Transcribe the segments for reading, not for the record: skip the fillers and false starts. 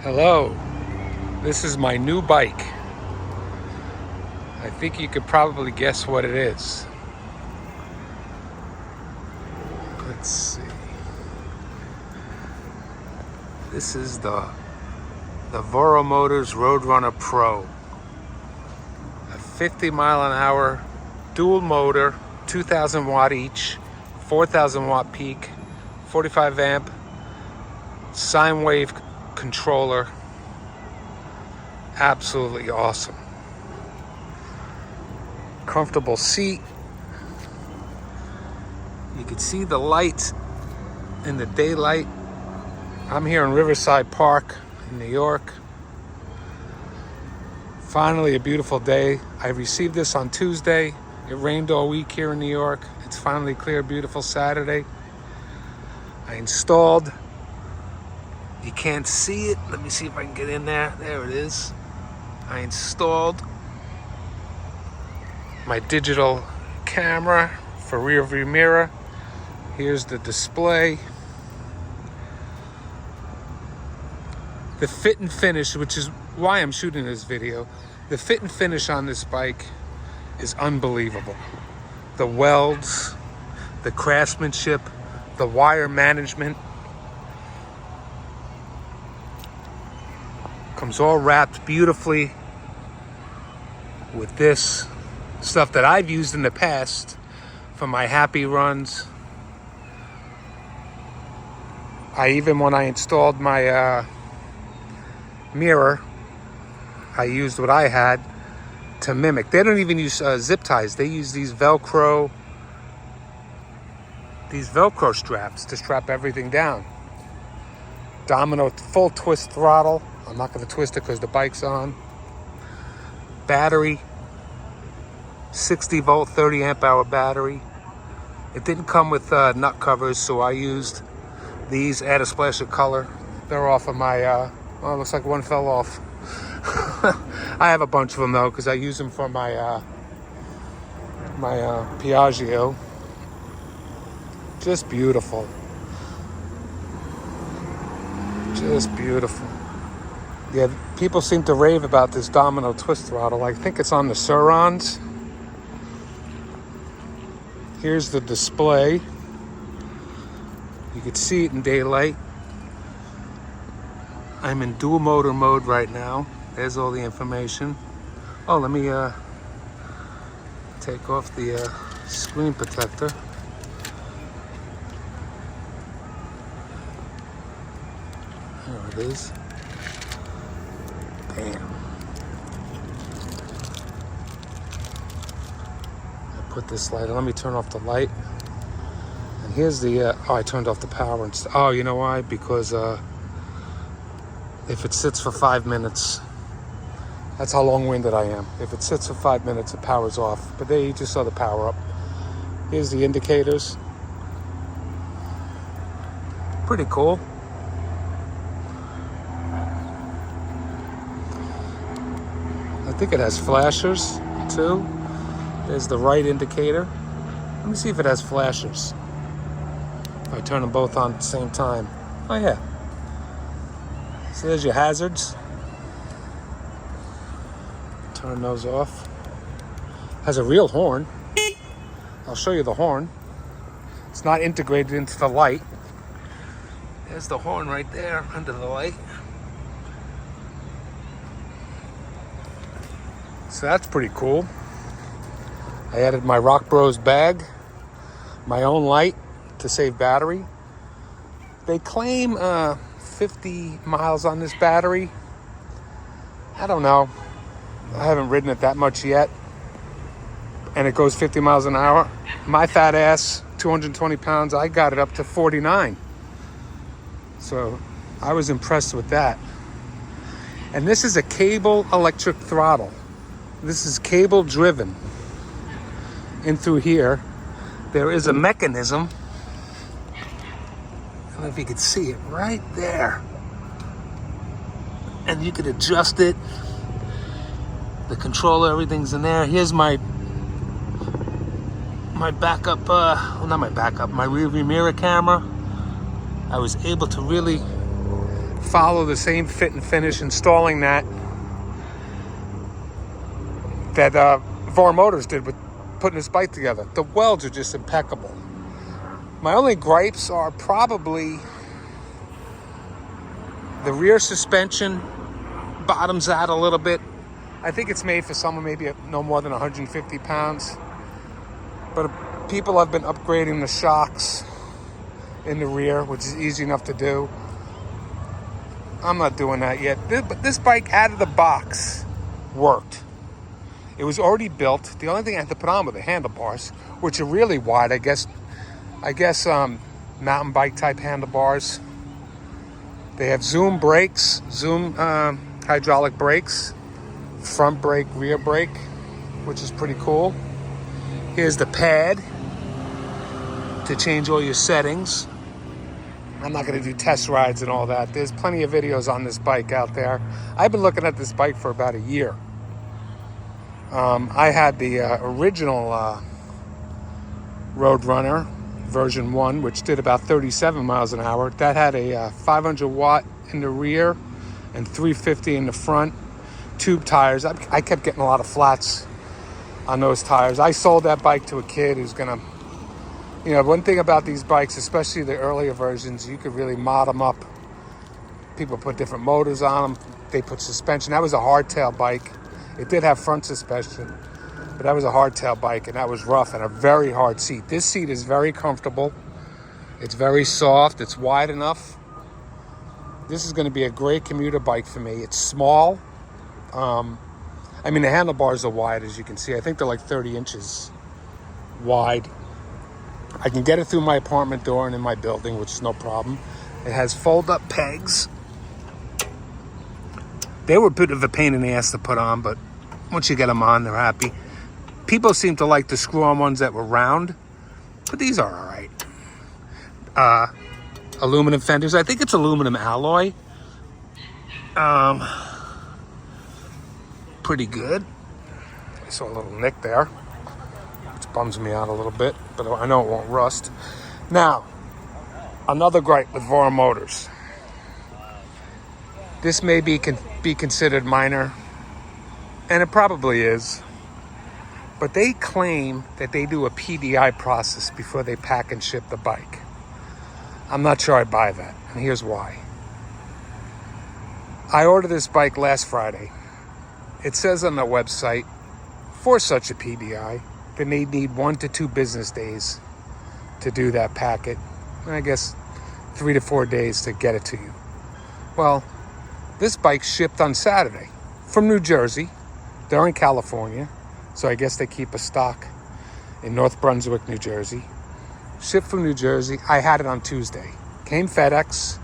Hello, this is my new bike. I think you could probably guess what it is. Let's see. This is the Voro RoadRunner Pro. A 50 mile an hour dual motor, 2,000 watt each, 4,000 watt peak, 45 amp, sine wave controller. Absolutely awesome. Comfortable seat. You can see the lights in the daylight. I'm here in Riverside Park in New York. Finally a beautiful day. I received this on Tuesday. It rained all week here in New York. It's finally clear, beautiful Saturday. I installed. You can't see it. Let me see if I can get in there. There it is. I installed my digital camera for rear view mirror. Here's the display. The fit and finish, which is why I'm shooting this video, the fit and finish on this bike is unbelievable. The welds, the craftsmanship, the wire management. Comes all wrapped beautifully with this stuff that I've used in the past for my happy runs. When I installed my mirror, I used what I had to mimic. They don't even use zip ties. They use these Velcro straps to strap everything down. Domino full twist throttle. I'm not going to twist it because the bike's on. Battery, 60 volt, 30 amp hour battery. It didn't come with nut covers, so I used these. Add a splash of color. They're off of my, it looks like one fell off. I have a bunch of them though, because I use them for my Piaggio. Just beautiful. Just beautiful. Yeah, people seem to rave about this Domino twist throttle. I think it's on the Surons. Here's the display. You can see it in daylight. I'm in dual motor mode right now. There's all the information. Oh, let me take off the screen protector. There it is. Bam. I put this light on. Let me turn off the light. And here's the, I turned off the power. Oh, you know why? Because if it sits for 5 minutes, that's how long-winded I am. If it sits for 5 minutes, the power's off. But there you just saw the power up. Here's the indicators. Pretty cool. I think it has flashers too. There's the right indicator. Let me see if it has flashers. If I turn them both on at the same time. Oh yeah. So there's your hazards. Turn those off. Has a real horn. I'll show you the horn. It's not integrated into the light. There's the horn right there under the light. So that's pretty cool. I added my Rock Bros bag, my own light to save battery. They claim 50 miles on this battery. I don't know. I haven't ridden it that much yet. And it goes 50 miles an hour. My fat ass, 220 pounds, I got it up to 49. So I was impressed with that. And this is a cable electric throttle. This is cable driven. In through here, there is a mechanism. I don't know if you can see it right there. And you can adjust it. The controller, everything's in there. Here's my backup, not my backup, my rear view mirror camera. I was able to really follow the same fit and finish installing that Voro Motors did with putting this bike together. The welds are just impeccable. My only gripes are probably the rear suspension bottoms out a little bit. I think it's made for someone maybe no more than 150 pounds. But people have been upgrading the shocks in the rear, which is easy enough to do. I'm not doing that yet. But this bike out of the box worked. It was already built. The only thing I had to put on were the handlebars, which are really wide. I guess mountain bike type handlebars. They have Zoom brakes, hydraulic brakes, front brake, rear brake, which is pretty cool. Here's the pad to change all your settings. I'm not going to do test rides and all that. There's plenty of videos on this bike out there. I've been looking at this bike for about a year. I had the original RoadRunner version 1, which did about 37 miles an hour. That had a 500 watt in the rear and 350 in the front. Tube tires. I kept getting a lot of flats on those tires. I sold that bike to a kid who's gonna, one thing about these bikes, especially the earlier versions, you could really mod them up. People put different motors on them. They put suspension. That was a hardtail bike. It did have front suspension, but that was a hardtail bike, and that was rough and a very hard seat. This seat is very comfortable. It's very soft. It's wide enough. This is going to be a great commuter bike for me. It's small. The handlebars are wide, as you can see. I think they're like 30 inches wide. I can get it through my apartment door and in my building, which is no problem. It has fold-up pegs. They were a bit of a pain in the ass to put on, but once you get them on, they're happy. People seem to like the screw-on ones that were round, but these are all right. Aluminum fenders. I think it's aluminum alloy. Pretty good. I saw a little nick there, which bums me out a little bit, but I know it won't rust. Now, another gripe with Voro Motors. This may be considered minor, and it probably is, but they claim that they do a PDI process before they pack and ship the bike. I'm not sure I buy that, and here's why. I ordered this bike last Friday. It says on the website, for such a PDI, then they need 1 to 2 business days to do that packet. And I guess 3 to 4 days to get it to you. Well, this bike shipped on Saturday from New Jersey. They're in California, so I guess they keep a stock in North Brunswick, New Jersey. Shipped from New Jersey. I had it on Tuesday. Came FedEx.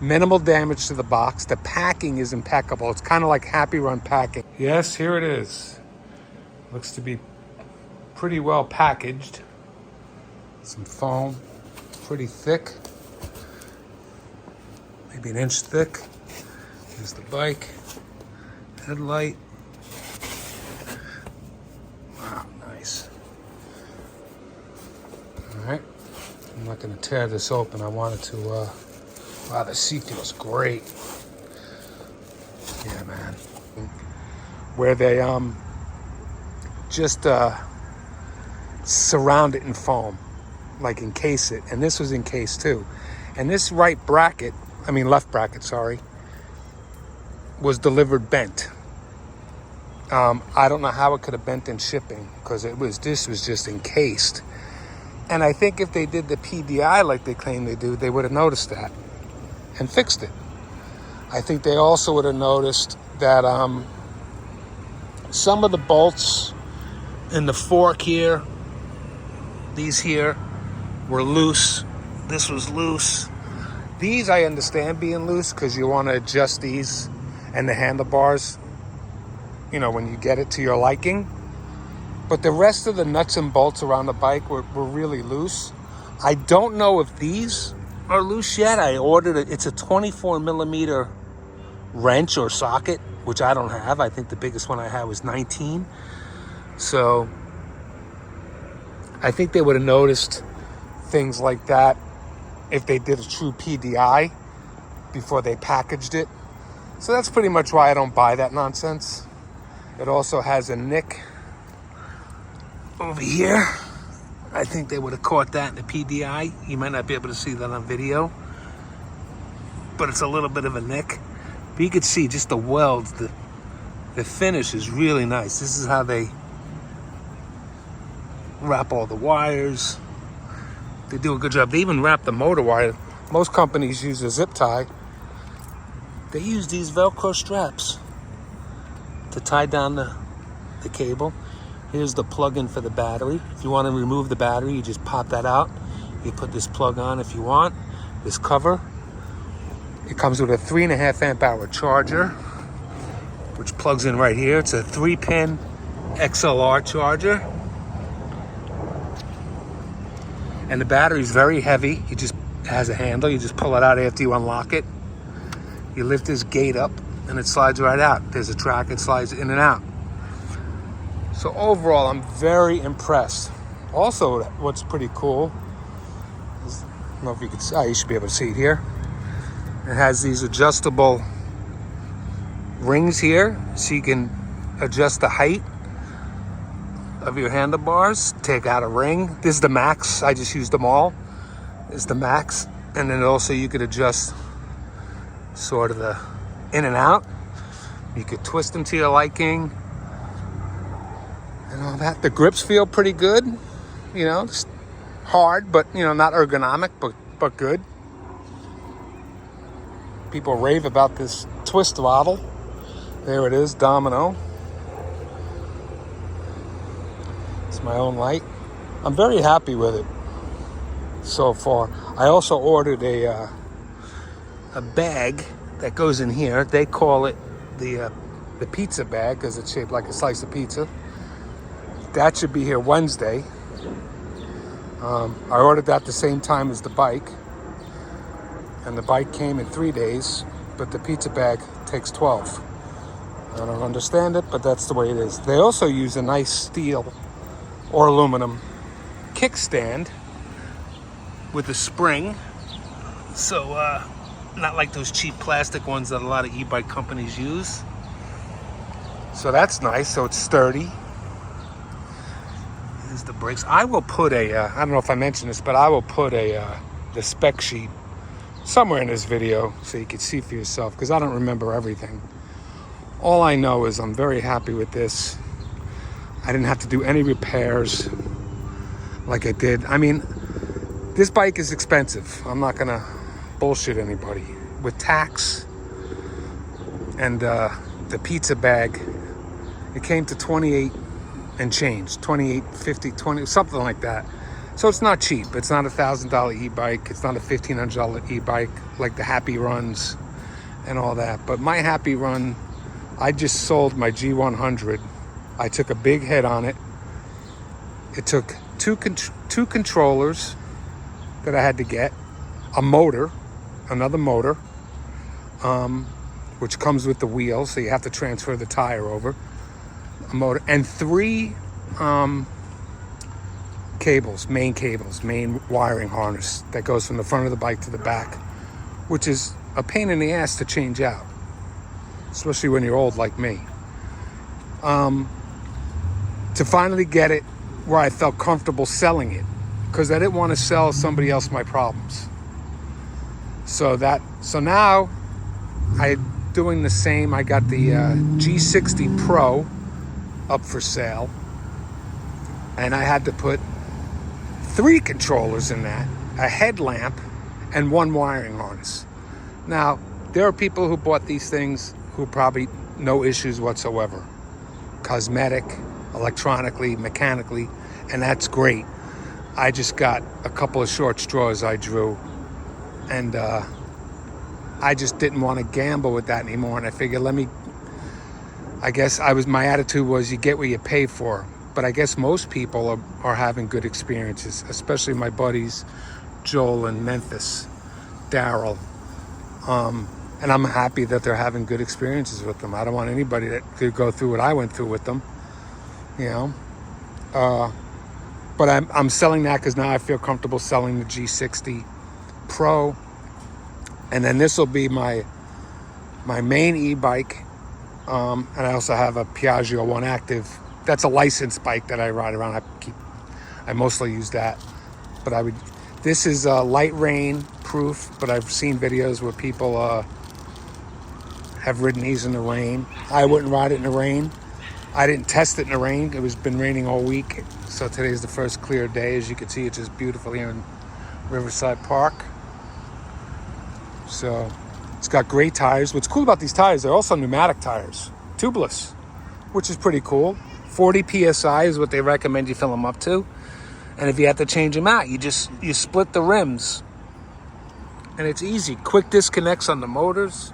Minimal damage to the box. The packing is impeccable. It's kind of like Happy Run packing. Yes, here it is. Looks to be pretty well packaged. Some foam, pretty thick. Maybe an inch thick. Here's the bike. Headlight. Wow, nice. All right. I'm not going to tear this open. I wanted to... Wow, the seat feels great. Yeah, man. Where they just surround it in foam, like encase it. And this was encased too. And this left bracket, was delivered bent. I don't know how it could have bent in shipping, because this was just encased. And I think if they did the PDI like they claim they do, they would have noticed that and fixed it. I think they also would have noticed that some of the bolts in the fork here, these here, were loose. This was loose. These I understand being loose because you want to adjust these and the handlebars, when you get it to your liking. But the rest of the nuts and bolts around the bike were really loose. I don't know if these are loose yet. I ordered it. It's a 24 millimeter wrench or socket, which I don't have. I think the biggest one I had was 19. So I think they would have noticed things like that if they did a true PDI. before they packaged it. So that's pretty much why I don't buy that nonsense. It also has a nick over here. I think they would have caught that in the PDI. You might not be able to see that on video, but it's a little bit of a nick. But you can see just the welds, the finish is really nice. This is how they wrap all the wires. They do a good job. They even wrap the motor wire. Most companies use a zip tie. They use these Velcro straps to tie down the cable. Here's the plug-in for the battery. If you want to remove the battery, you just pop that out. You put this plug on if you want. This cover. It comes with a 3.5 amp hour charger, which plugs in right here. It's a 3-pin XLR charger. And the battery is very heavy. It has a handle. You just pull it out after you unlock it. You lift this gate up and it slides right out. There's a track, it slides in and out. So overall, I'm very impressed. Also, what's pretty cool is, I don't know if you can see, you should be able to see it here. It has these adjustable rings here, so you can adjust the height of your handlebars. Take out a ring. This is the max. I just used them all. This is the max. And then also you could adjust sort of the in and out. You could twist them to your liking and all that. The grips feel pretty good. You know, it's hard, but you know, not ergonomic, but good. People rave about this twist throttle. There it is, Domino. It's my own light. I'm very happy with it so far. I also ordered a bag that goes in here. They call it the pizza bag because it's shaped like a slice of pizza. That should be here Wednesday. I ordered that the same time as the bike, and the bike came in 3 days, but the pizza bag takes 12. I don't understand it, but that's the way it is. They also use a nice steel or aluminum kickstand with a spring. So, not like those cheap plastic ones that a lot of e-bike companies use. So that's nice, so it's sturdy. Here's the brakes. I will put I don't know if I mentioned this, but I will put the spec sheet somewhere in this video so you can see for yourself, because I don't remember everything. All I know is I'm very happy with this. I didn't have to do any repairs like I did. I mean, this bike is expensive. I'm not gonna bullshit anybody. With tax and the pizza bag, it came to 28 and change, 28.50, 20, something like that. So it's not cheap. It's not $1,000 e-bike. It's not a $1,500 e-bike like the Happy Runs and all that. But my Happy Run, I just sold my G100. I took a big hit on it. It took two controllers that I had to get, a motor, another motor, which comes with the wheel, so you have to transfer the tire over, a motor, and 3 cables, main wiring harness that goes from the front of the bike to the back, which is a pain in the ass to change out, especially when you're old like me. To finally get it where I felt comfortable selling it, because I didn't want to sell somebody else my problems. So now I'm doing the same. I got the G60 Pro up for sale, and I had to put 3 controllers in that, a headlamp, and 1 wiring harness. Now, there are people who bought these things who probably no issues whatsoever. Cosmetic, electronically, mechanically, and that's great. I just got a couple of short straws I drew, and I just didn't want to gamble with that anymore, and I figured my attitude was you get what you pay for. But I guess most people are having good experiences, especially my buddies Joel and Memphis, Daryl, and I'm happy that they're having good experiences with them. I don't want anybody to go through what I went through with them, you know. But I'm selling that because now I feel comfortable selling the G60 Pro. And then this will be my main e-bike. And I also have a Piaggio 1 Active. That's a licensed bike that I ride around. I mostly use that. But this is light rain proof, but I've seen videos where people have ridden these in the rain. I wouldn't ride it in the rain. I didn't test it in the rain. It was been raining all week. So today's the first clear day. As you can see, it's just beautiful here in Riverside Park. So it's got great tires. What's cool about these tires, they're also pneumatic tires, tubeless, which is pretty cool. 40 PSI is what they recommend you fill them up to. And if you have to change them out, you split the rims. And it's easy. Quick disconnects on the motors.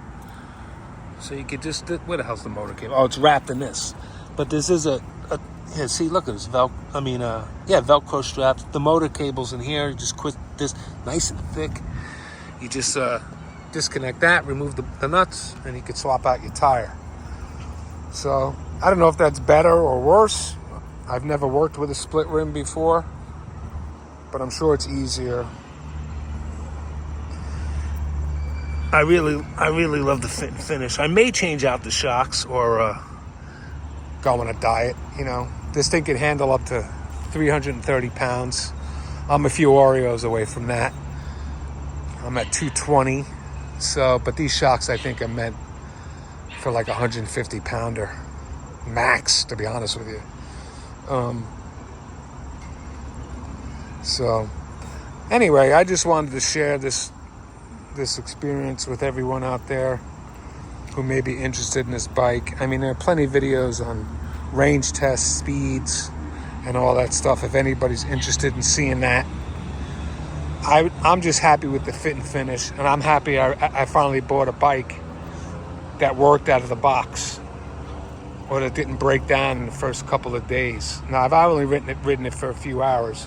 So you could just, where the hell's the motor cable? Oh, it's wrapped in this. But this is here, see, look at this Velcro straps. The motor cable's in here. You just quit this, nice and thick. You just disconnect that, remove the nuts, and you could swap out your tire. So I don't know if that's better or worse. I've never worked with a split rim before, but I'm sure it's easier. I really love the fit and finish. I may change out the shocks or go on a diet. You know, this thing can handle up to 330 pounds. I'm a few Oreos away from that. I'm at 220. So, but these shocks I think are meant for like 150 pounder max, to be honest with you. So anyway, I just wanted to share this experience with everyone out there who may be interested in this bike. I mean, there are plenty of videos on range tests, speeds, and all that stuff. If anybody's interested in seeing that, I'm just happy with the fit and finish, and I'm happy I finally bought a bike that worked out of the box, or that didn't break down in the first couple of days. Now, I've only ridden it for a few hours,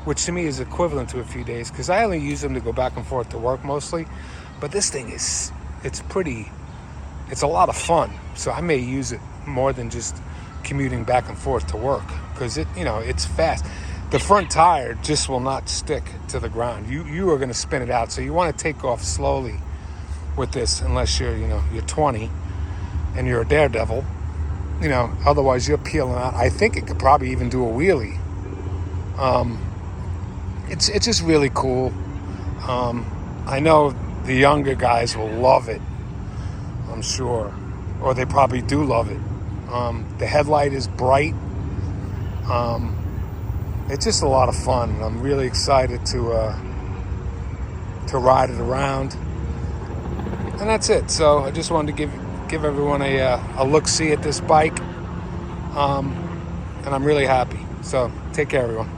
which to me is equivalent to a few days, because I only use them to go back and forth to work mostly. But this thing it's a lot of fun. So I may use it more than just commuting back and forth to work, because it's fast. The front tire just will not stick to the ground. You are going to spin it out. So you want to take off slowly with this, unless you're 20 and you're a daredevil. Otherwise you're peeling out. I think it could probably even do a wheelie. It's just really cool. I know the younger guys will love it, I'm sure, or they probably do love it. The headlight is bright. It's just a lot of fun. I'm really excited to ride it around, and that's it. So I just wanted to give everyone a look-see at this bike, and I'm really happy. So take care, everyone.